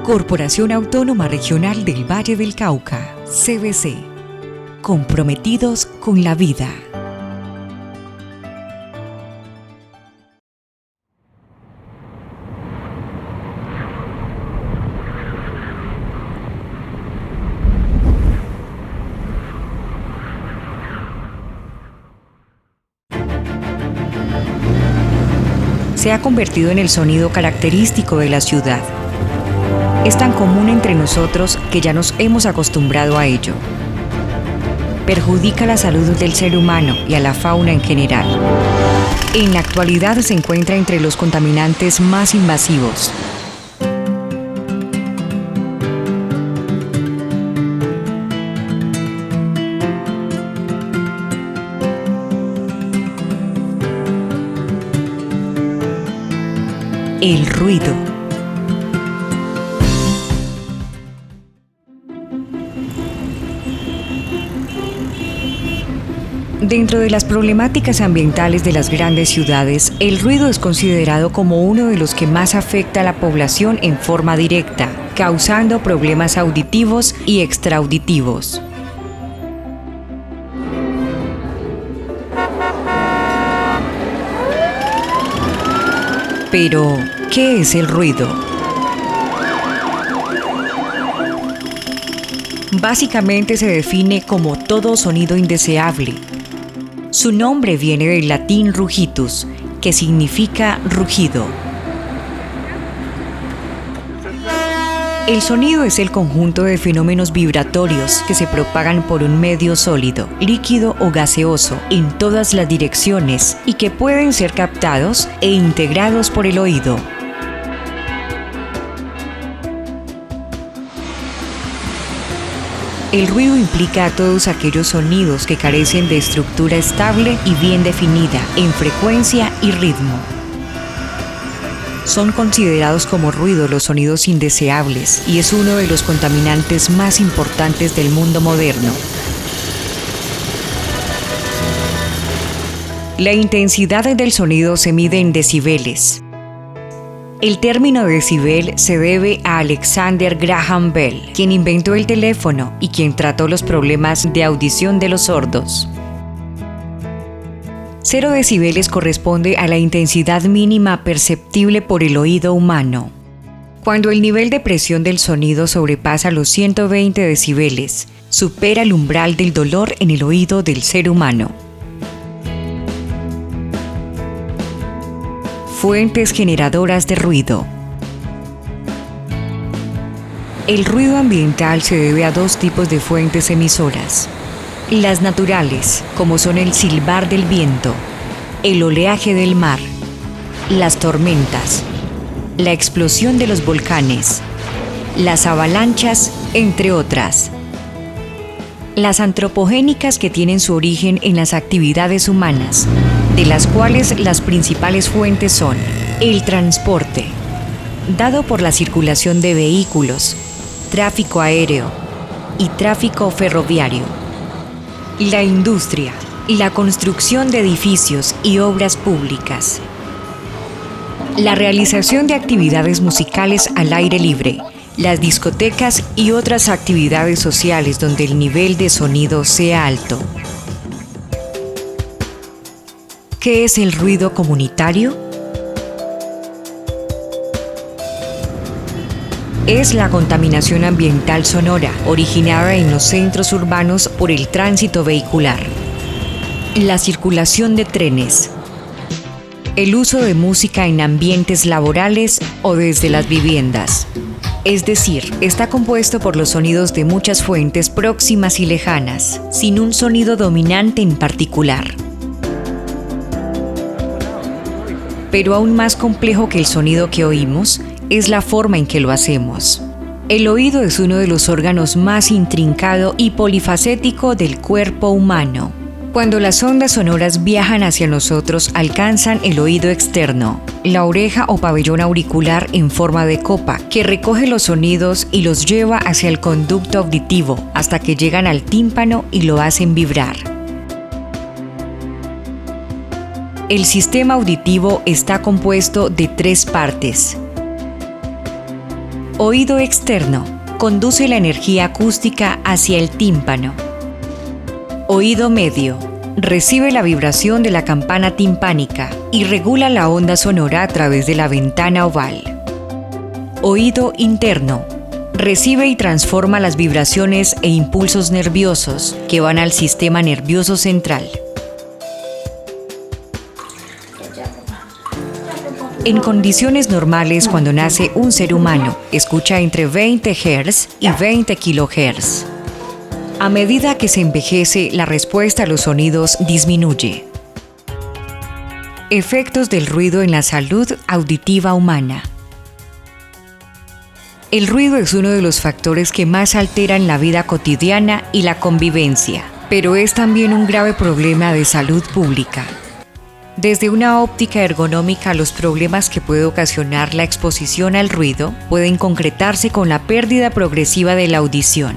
Corporación Autónoma Regional del Valle del Cauca, CVC. Comprometidos con la vida. Se ha convertido en el sonido característico de la ciudad. Es tan común entre nosotros que ya nos hemos acostumbrado a ello. Perjudica la salud del ser humano y a la fauna en general. En la actualidad se encuentra entre los contaminantes más invasivos. El ruido. Dentro de las problemáticas ambientales de las grandes ciudades, el ruido es considerado como uno de los que más afecta a la población en forma directa, causando problemas auditivos y extraauditivos. Pero, ¿qué es el ruido? Básicamente se define como todo sonido indeseable. Su nombre viene del latín rugitus, que significa rugido. El sonido es el conjunto de fenómenos vibratorios que se propagan por un medio sólido, líquido o gaseoso en todas las direcciones y que pueden ser captados e integrados por el oído. El ruido implica a todos aquellos sonidos que carecen de estructura estable y bien definida en frecuencia y ritmo. Son considerados como ruido los sonidos indeseables y es uno de los contaminantes más importantes del mundo moderno. La intensidad del sonido se mide en decibeles. El término decibel se debe a Alexander Graham Bell, quien inventó el teléfono y quien trató los problemas de audición de los sordos. 0 decibeles corresponde a la intensidad mínima perceptible por el oído humano. Cuando el nivel de presión del sonido sobrepasa los 120 decibeles, supera el umbral del dolor en el oído del ser humano. Fuentes generadoras de ruido. El ruido ambiental se debe a 2 tipos de fuentes emisoras. Las naturales, como son el silbar del viento, el oleaje del mar, las tormentas, la explosión de los volcanes, las avalanchas, entre otras. Las antropogénicas, que tienen su origen en las actividades humanas, de las cuales las principales fuentes son el transporte, dado por la circulación de vehículos, tráfico aéreo y tráfico ferroviario. La industria, la construcción de edificios y obras públicas. La realización de actividades musicales al aire libre, las discotecas y otras actividades sociales donde el nivel de sonido sea alto. ¿Qué es el ruido comunitario? Es la contaminación ambiental sonora, originada en los centros urbanos por el tránsito vehicular, la circulación de trenes, el uso de música en ambientes laborales o desde las viviendas. Es decir, está compuesto por los sonidos de muchas fuentes próximas y lejanas, sin un sonido dominante en particular. Pero aún más complejo que el sonido que oímos, es la forma en que lo hacemos. El oído es uno de los órganos más intrincado y polifacético del cuerpo humano. Cuando las ondas sonoras viajan hacia nosotros, alcanzan el oído externo, la oreja o pabellón auricular en forma de copa, que recoge los sonidos y los lleva hacia el conducto auditivo, hasta que llegan al tímpano y lo hacen vibrar. El sistema auditivo está compuesto de 3 partes: Oído externo. Conduce la energía acústica hacia el tímpano. Oído medio. Recibe la vibración de la campana timpánica y regula la onda sonora a través de la ventana oval. Oído interno. Recibe y transforma las vibraciones e impulsos nerviosos que van al sistema nervioso central. En condiciones normales, cuando nace un ser humano, escucha entre 20 Hz y 20 kHz. A medida que se envejece, la respuesta a los sonidos disminuye. Efectos del ruido en la salud auditiva humana. El ruido es uno de los factores que más alteran la vida cotidiana y la convivencia, pero es también un grave problema de salud pública. Desde una óptica ergonómica, los problemas que puede ocasionar la exposición al ruido pueden concretarse con la pérdida progresiva de la audición,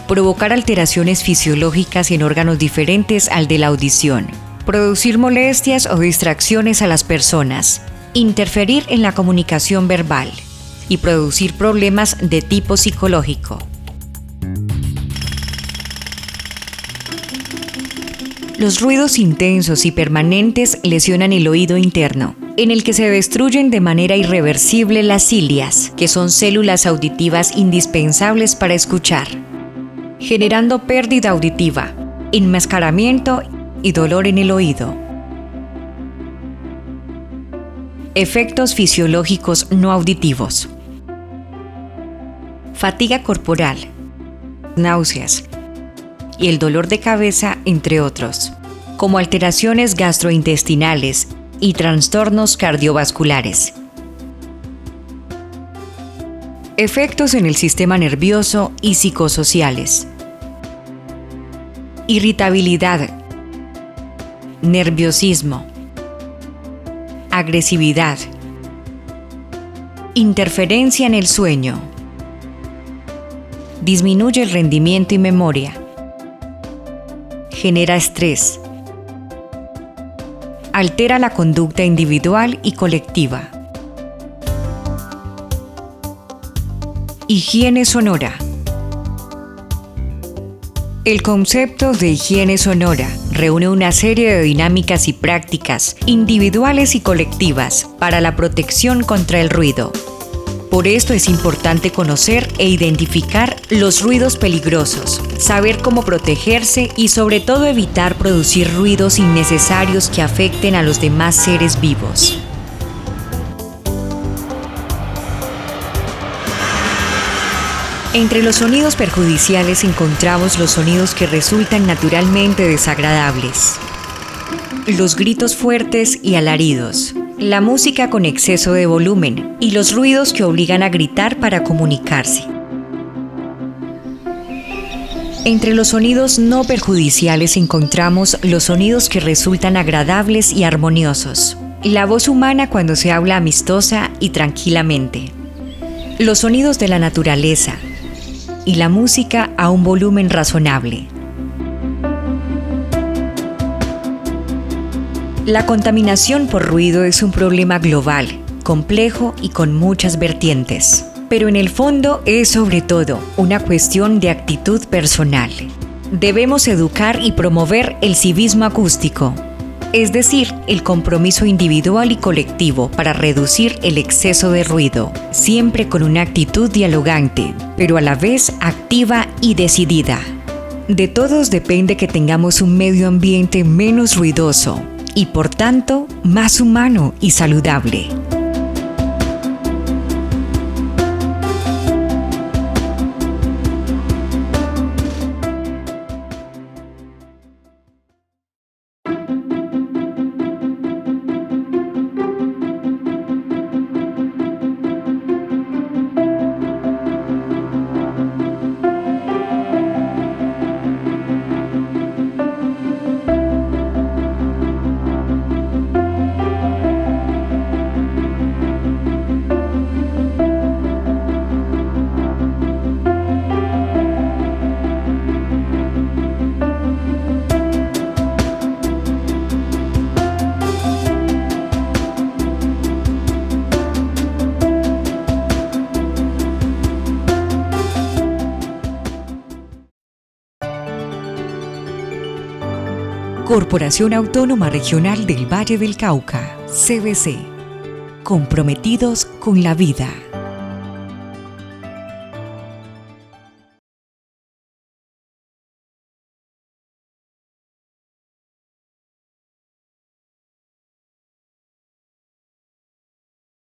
provocar alteraciones fisiológicas en órganos diferentes al de la audición, producir molestias o distracciones a las personas, interferir en la comunicación verbal y producir problemas de tipo psicológico. Los ruidos intensos y permanentes lesionan el oído interno, en el que se destruyen de manera irreversible las cilias, que son células auditivas indispensables para escuchar, generando pérdida auditiva, enmascaramiento y dolor en el oído. Efectos fisiológicos no auditivos. Fatiga corporal, náuseas y el dolor de cabeza, entre otros, como alteraciones gastrointestinales y trastornos cardiovasculares. Efectos en el sistema nervioso y psicosociales. Irritabilidad, nerviosismo, agresividad, interferencia en el sueño, disminuye el rendimiento y memoria, genera estrés, altera la conducta individual y colectiva. Higiene sonora. El concepto de higiene sonora reúne una serie de dinámicas y prácticas individuales y colectivas para la protección contra el ruido. Por esto es importante conocer e identificar los ruidos peligrosos, saber cómo protegerse y sobre todo evitar producir ruidos innecesarios que afecten a los demás seres vivos. Entre los sonidos perjudiciales encontramos los sonidos que resultan naturalmente desagradables. Los gritos fuertes y alaridos, la música con exceso de volumen y los ruidos que obligan a gritar para comunicarse. Entre los sonidos no perjudiciales encontramos los sonidos que resultan agradables y armoniosos. La voz humana cuando se habla amistosa y tranquilamente. Los sonidos de la naturaleza y la música a un volumen razonable. La contaminación por ruido es un problema global, complejo y con muchas vertientes, pero en el fondo es sobre todo una cuestión de actitud personal. Debemos educar y promover el civismo acústico, es decir, el compromiso individual y colectivo para reducir el exceso de ruido, siempre con una actitud dialogante, pero a la vez activa y decidida. De todos depende que tengamos un medio ambiente menos ruidoso y, por tanto, más humano y saludable. Corporación Autónoma Regional del Valle del Cauca, CVC. Comprometidos con la vida.